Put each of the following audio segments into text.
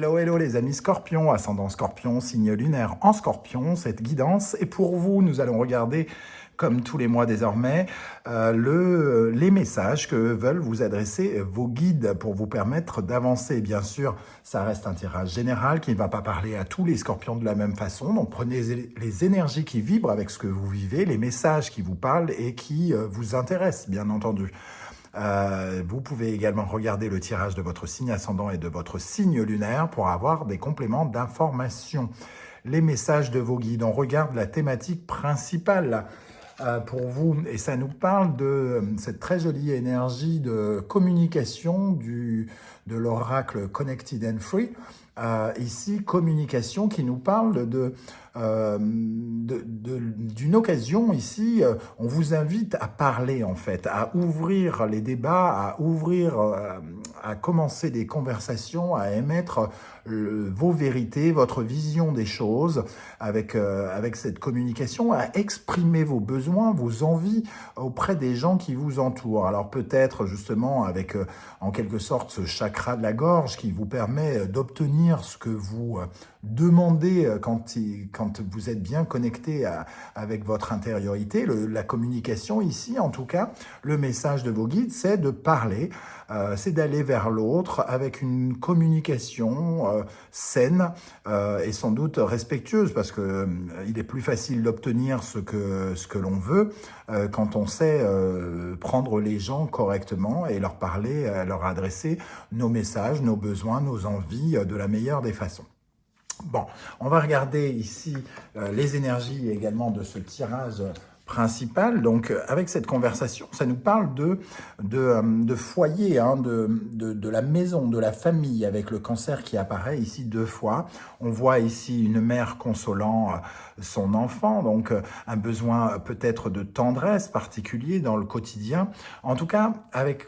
Hello, hello les amis Scorpions, ascendant Scorpion, signe lunaire en Scorpion. Cette guidance est pour vous. Nous allons regarder, comme tous les mois désormais, les messages que veulent vous adresser vos guides pour vous permettre d'avancer. Bien sûr, ça reste un tirage général qui ne va pas parler à tous les Scorpions de la même façon. Donc prenez les énergies qui vibrent avec ce que vous vivez, les messages qui vous parlent et qui vous intéressent, bien entendu. Vous pouvez également regarder le tirage de votre signe ascendant et de votre signe lunaire pour avoir des compléments d'information. Les messages de vos guides, on regarde la thématique principale pour vous et ça nous parle de cette très jolie énergie de communication de l'oracle Connected and Free. Ici, communication qui nous parle d'une occasion ici, on vous invite à parler en fait, à ouvrir les débats, à commencer des conversations, à émettre vos vérités, votre vision des choses avec cette communication, à exprimer vos besoins, vos envies auprès des gens qui vous entourent. Alors peut-être justement avec en quelque sorte ce chakra de la gorge qui vous permet d'obtenir ce que vous demandez quand vous êtes bien connecté avec votre intériorité. La communication ici, en tout cas, le message de vos guides, c'est de parler, c'est d'aller vers l'autre avec une communication saine et sans doute respectueuse, parce que il est plus facile d'obtenir ce que l'on veut quand on sait prendre les gens correctement et leur parler, leur adresser nos messages, nos besoins, nos envies de la meilleure des façons. Bon, on va regarder ici les énergies également de ce tirage principal. Donc, avec cette conversation, ça nous parle de foyer, hein, de la maison, de la famille, avec le cancer qui apparaît ici 2 fois. On voit ici une mère consolant son enfant, donc un besoin peut-être de tendresse particulier dans le quotidien. En tout cas, avec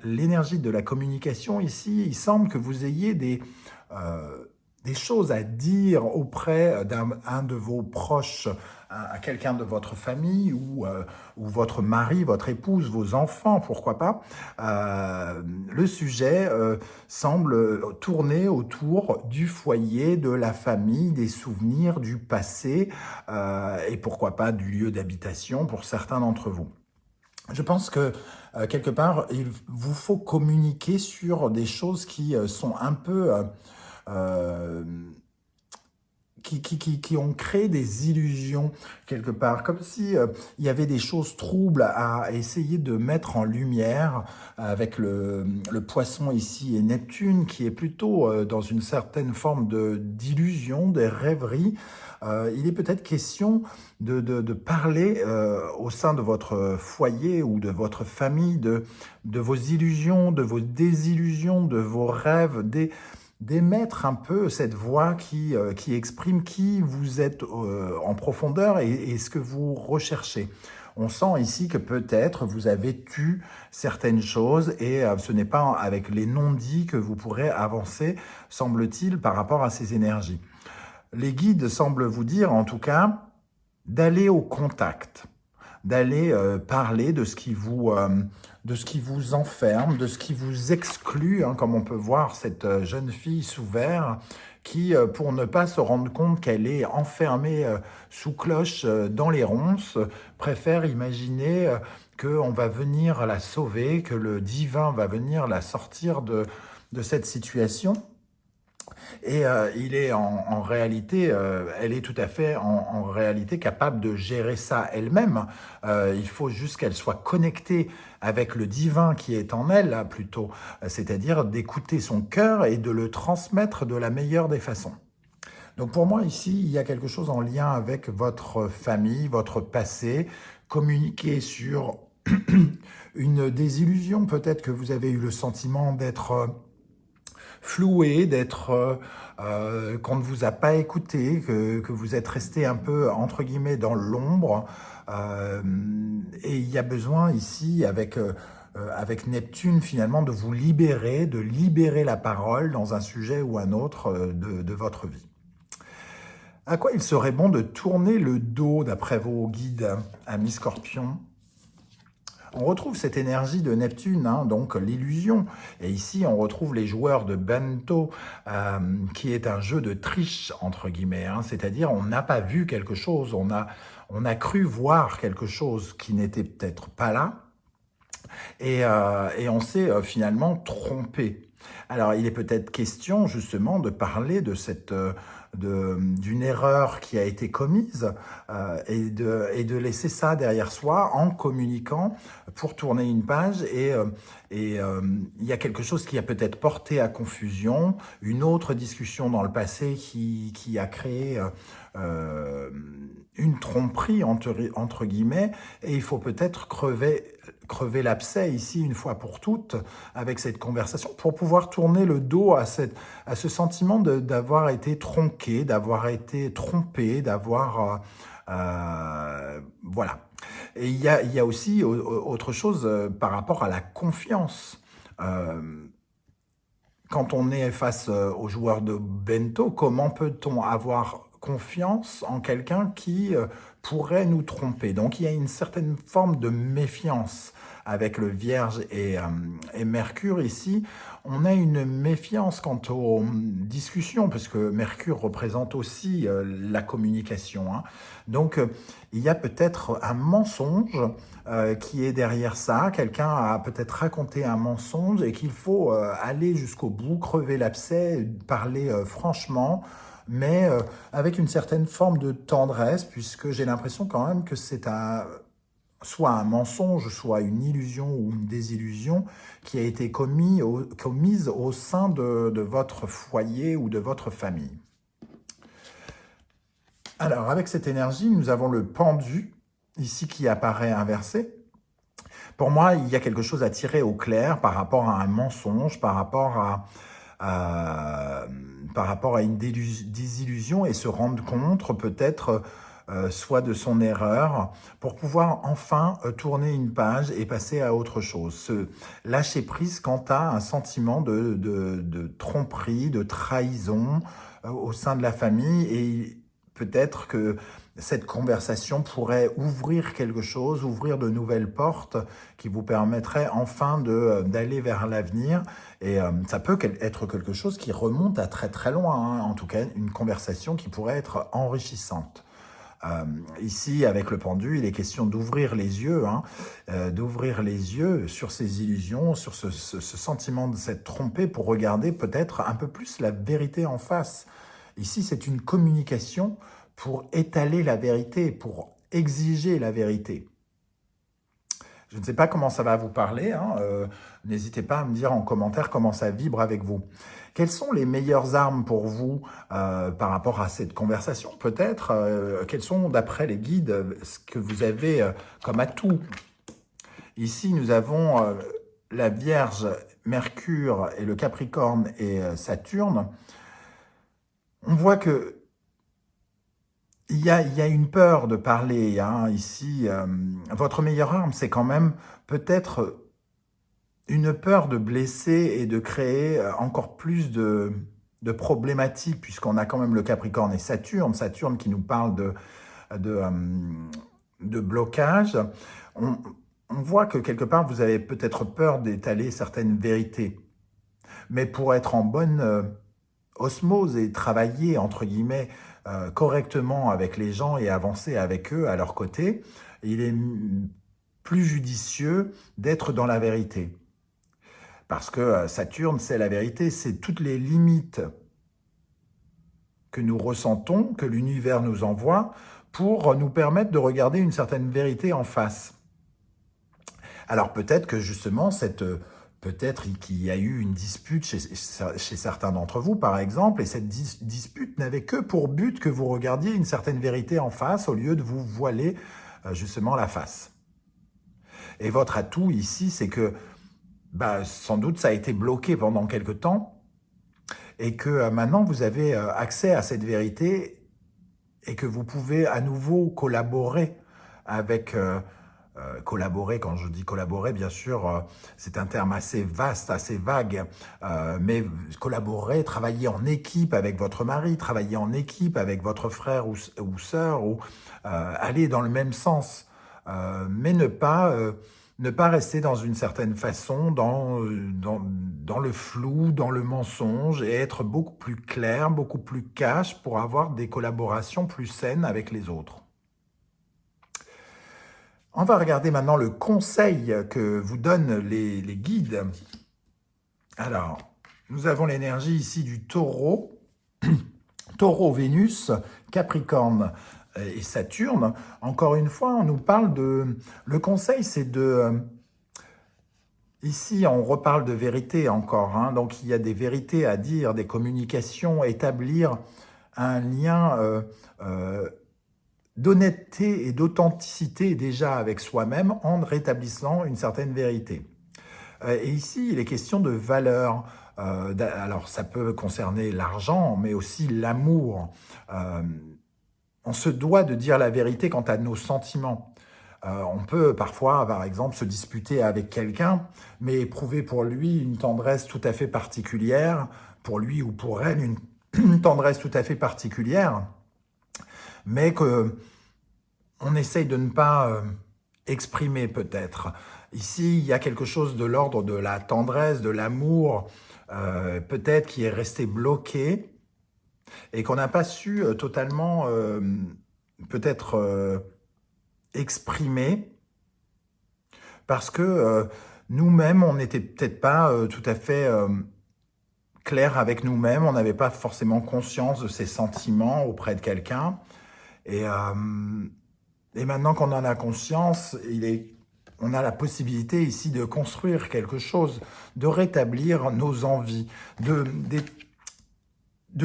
l'énergie de la communication ici, il semble que vous ayez des choses à dire auprès d'un de vos proches, à quelqu'un de votre famille ou votre mari, votre épouse, vos enfants, pourquoi pas. Le sujet semble tourner autour du foyer, de la famille, des souvenirs, du passé et pourquoi pas du lieu d'habitation pour certains d'entre vous. Je pense que quelque part, il vous faut communiquer sur des choses qui sont un peu qui ont créé des illusions quelque part, comme si il y avait des choses troubles à essayer de mettre en lumière avec le poisson ici et Neptune, qui est plutôt dans une certaine forme d'illusion, des rêveries. Il est peut-être question de parler au sein de votre foyer ou de votre famille de vos illusions, de vos désillusions, de vos rêves, d'émettre un peu cette voix qui exprime qui vous êtes en profondeur et ce que vous recherchez. On sent ici que peut-être vous avez tué certaines choses et ce n'est pas avec les non-dits que vous pourrez avancer, semble-t-il, par rapport à ces énergies. Les guides semblent vous dire, en tout cas, d'aller au contact, d'aller parler de ce qui vous enferme, de ce qui vous exclut, hein, comme on peut voir cette jeune fille sous verre qui, pour ne pas se rendre compte qu'elle est enfermée sous cloche dans les ronces, préfère imaginer qu'on va venir la sauver, que le divin va venir la sortir de cette situation. Et il est en réalité, elle est tout à fait en réalité capable de gérer ça elle-même. Il faut juste qu'elle soit connectée avec le divin qui est en elle, là, plutôt, c'est-à-dire d'écouter son cœur et de le transmettre de la meilleure des façons. Donc pour moi ici, il y a quelque chose en lien avec votre famille, votre passé, communiquer sur une désillusion, peut-être que vous avez eu le sentiment d'être floué, qu'on ne vous a pas écouté, que vous êtes resté un peu, entre guillemets, dans l'ombre. Et il y a besoin ici, avec Neptune, finalement, de vous libérer, de libérer la parole dans un sujet ou un autre de votre vie. À quoi il serait bon de tourner le dos, d'après vos guides, amis Scorpions? On retrouve cette énergie de Neptune, hein, donc l'illusion. Et ici, on retrouve les joueurs de Bento, qui est un jeu de triche, entre guillemets. Hein, c'est-à-dire, on n'a pas vu quelque chose, on a cru voir quelque chose qui n'était peut-être pas là, et on s'est finalement trompé. Alors, il est peut-être question justement de parler de d'une erreur qui a été commise, et de laisser ça derrière soi en communiquant pour tourner une page. Il y a quelque chose qui a peut-être porté à confusion, une autre discussion dans le passé qui a créé une tromperie entre guillemets, et il faut peut-être crever l'abcès ici une fois pour toutes avec cette conversation pour pouvoir tourner le dos à ce sentiment d'avoir été tronqué, d'avoir été trompé, voilà. Et il y a aussi autre chose par rapport à la confiance. Quand on est face aux joueurs de Bento, comment peut-on avoir confiance en quelqu'un qui pourrait nous tromper? Donc il y a une certaine forme de méfiance avec le Vierge et Mercure ici. On a une méfiance quant aux discussions, parce que Mercure représente aussi la communication. Hein. Donc il y a peut-être un mensonge qui est derrière ça. Quelqu'un a peut-être raconté un mensonge et qu'il faut aller jusqu'au bout, crever l'abcès, parler franchement, mais avec une certaine forme de tendresse, puisque j'ai l'impression quand même que c'est soit un mensonge, soit une illusion ou une désillusion qui a été commise au sein de votre foyer ou de votre famille. Alors, avec cette énergie, nous avons le pendu, ici, qui apparaît inversé. Pour moi, il y a quelque chose à tirer au clair par rapport à un mensonge, par rapport à une désillusion, et se rendre compte peut-être soit de son erreur, pour pouvoir enfin tourner une page et passer à autre chose. Se lâcher prise quant à un sentiment de tromperie, de trahison au sein de la famille, et peut-être que cette conversation pourrait ouvrir quelque chose, ouvrir de nouvelles portes qui vous permettraient enfin d'aller vers l'avenir. Et ça peut être quelque chose qui remonte à très très loin, hein. En tout cas une conversation qui pourrait être enrichissante. Ici, avec le pendu, il est question d'ouvrir les yeux, hein, d'ouvrir les yeux sur ces illusions, sur ce sentiment de s'être trompé, pour regarder peut-être un peu plus la vérité en face. Ici, c'est une communication pour étaler la vérité, pour exiger la vérité. Je ne sais pas comment ça va vous parler, hein, n'hésitez pas à me dire en commentaire comment ça vibre avec vous. Quelles sont les meilleures armes pour vous par rapport à cette conversation, peut-être quels sont, d'après les guides, ce que vous avez comme atout? Ici, nous avons la Vierge, Mercure et le Capricorne et Saturne. On voit que il y a une peur de parler, hein, ici. Votre meilleure arme, c'est quand même peut-être une peur de blesser et de créer encore plus de problématiques, puisqu'on a quand même le Capricorne et Saturne qui nous parle de blocage. On voit que quelque part, vous avez peut-être peur d'étaler certaines vérités. Mais pour être en bonne osmose et travailler, entre guillemets, correctement avec les gens et avancer avec eux à leur côté, il est plus judicieux d'être dans la vérité. Parce que Saturne, c'est la vérité, c'est toutes les limites que nous ressentons, que l'univers nous envoie, pour nous permettre de regarder une certaine vérité en face. Alors peut-être que justement, peut-être qu'il y a eu une dispute chez certains d'entre vous, par exemple, et cette dispute n'avait que pour but que vous regardiez une certaine vérité en face, au lieu de vous voiler justement la face. Et votre atout ici, c'est que sans doute ça a été bloqué pendant quelque temps, et que maintenant vous avez accès à cette vérité, et que vous pouvez à nouveau collaborer avec... collaborer, quand je dis collaborer, bien sûr, c'est un terme assez vaste, assez vague, mais collaborer, travailler en équipe avec votre mari, travailler en équipe avec votre frère ou sœur, ou aller dans le même sens, mais ne pas Ne pas rester dans une certaine façon, dans le flou, dans le mensonge, et être beaucoup plus clair, beaucoup plus cash pour avoir des collaborations plus saines avec les autres. On va regarder maintenant le conseil que vous donnent les guides. Alors, nous avons l'énergie ici du taureau, taureau, Vénus, Capricorne et Saturne. Encore une fois, on nous parle de... Le conseil, c'est de... Ici, on reparle de vérité encore, hein, donc il y a des vérités à dire, des communications, établir un lien d'honnêteté et d'authenticité déjà avec soi-même en rétablissant une certaine vérité. Et ici, il est question de valeur. Alors, ça peut concerner l'argent, mais aussi l'amour. On se doit de dire la vérité quant à nos sentiments. On peut parfois, par exemple, se disputer avec quelqu'un, mais éprouver pour lui une tendresse tout à fait particulière, pour lui ou pour elle, une tendresse tout à fait particulière, mais que on essaye de ne pas exprimer peut-être. Ici, il y a quelque chose de l'ordre de la tendresse, de l'amour, peut-être qui est resté bloqué et qu'on n'a pas su totalement peut-être exprimer parce que nous-mêmes, on n'était peut-être pas tout à fait clair avec nous-mêmes, on n'avait pas forcément conscience de ses sentiments auprès de quelqu'un. Et maintenant qu'on en a conscience, on a la possibilité ici de construire quelque chose, de rétablir nos envies, de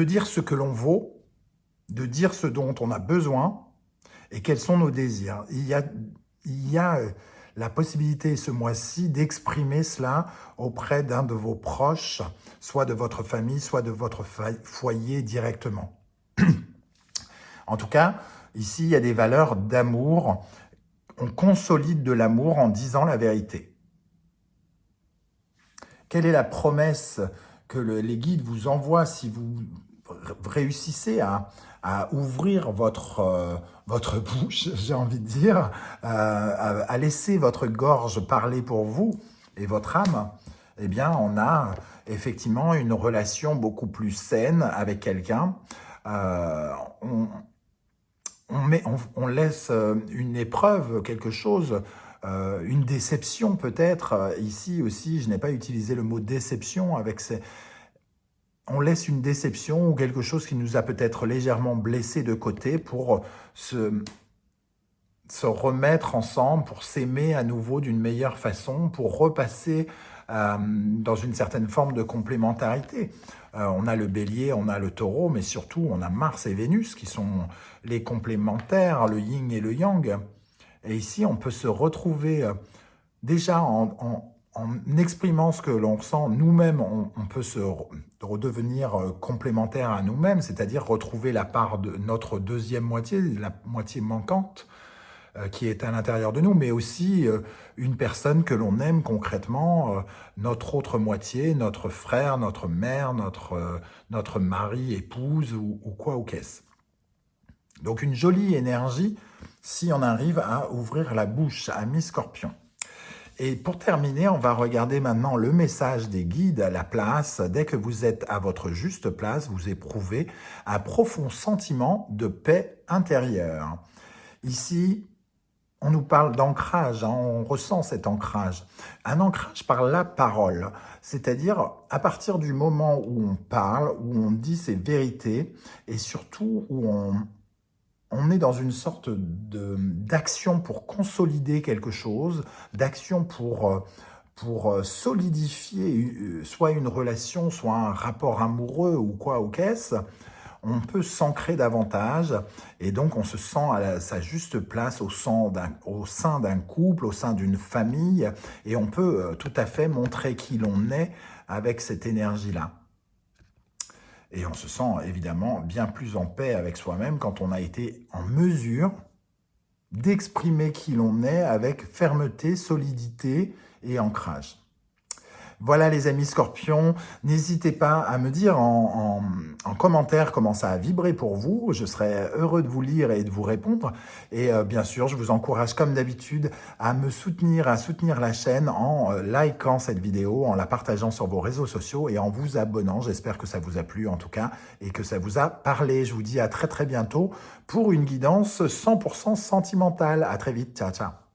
dire ce que l'on vaut, de dire ce dont on a besoin et quels sont nos désirs. Il y a la possibilité ce mois-ci d'exprimer cela auprès d'un de vos proches, soit de votre famille, soit de votre foyer directement. En tout cas, ici, il y a des valeurs d'amour. On consolide de l'amour en disant la vérité. Quelle est la promesse que les guides vous envoient si vous réussissez à ouvrir votre bouche, j'ai envie de dire, à laisser votre gorge parler pour vous et votre âme? Eh bien, on a effectivement une relation beaucoup plus saine avec quelqu'un. On laisse une épreuve, quelque chose, une déception peut-être. Ici aussi, je n'ai pas utilisé le mot déception avec ces... On laisse une déception ou quelque chose qui nous a peut-être légèrement blessé de côté pour se remettre ensemble, pour s'aimer à nouveau d'une meilleure façon, pour repasser dans une certaine forme de complémentarité. On a le bélier, on a le taureau, mais surtout on a Mars et Vénus qui sont les complémentaires, le yin et le yang. Et ici, on peut se retrouver déjà en exprimant ce que l'on ressent nous-mêmes, on peut se redevenir complémentaire à nous-mêmes, c'est-à-dire retrouver la part de notre deuxième moitié, la moitié manquante, qui est à l'intérieur de nous, mais aussi une personne que l'on aime concrètement, notre autre moitié, notre frère, notre mère, notre mari, épouse ou quoi ou qu'est-ce. Donc une jolie énergie si on arrive à ouvrir la bouche à mi-scorpion. Et pour terminer, on va regarder maintenant le message des guides à la place. Dès que vous êtes à votre juste place, vous éprouvez un profond sentiment de paix intérieure. Ici, on nous parle d'ancrage, hein, on ressent cet ancrage. Un ancrage par la parole, c'est-à-dire à partir du moment où on parle, où on dit ses vérités, et surtout où on est dans une sorte d'action pour consolider quelque chose, d'action pour solidifier soit une relation, soit un rapport amoureux ou quoi ou qu'est-ce. On peut s'ancrer davantage et donc on se sent à sa juste place au sein d'un couple, au sein d'une famille, et on peut tout à fait montrer qui l'on est avec cette énergie-là. Et on se sent évidemment bien plus en paix avec soi-même quand on a été en mesure d'exprimer qui l'on est avec fermeté, solidité et ancrage. Voilà les amis Scorpions, n'hésitez pas à me dire en commentaire comment ça a vibré pour vous. Je serai heureux de vous lire et de vous répondre. Et bien sûr, je vous encourage comme d'habitude à me soutenir, à soutenir la chaîne en likant cette vidéo, en la partageant sur vos réseaux sociaux et en vous abonnant. J'espère que ça vous a plu en tout cas et que ça vous a parlé. Je vous dis à très bientôt pour une guidance 100% sentimentale. À très vite, ciao ciao.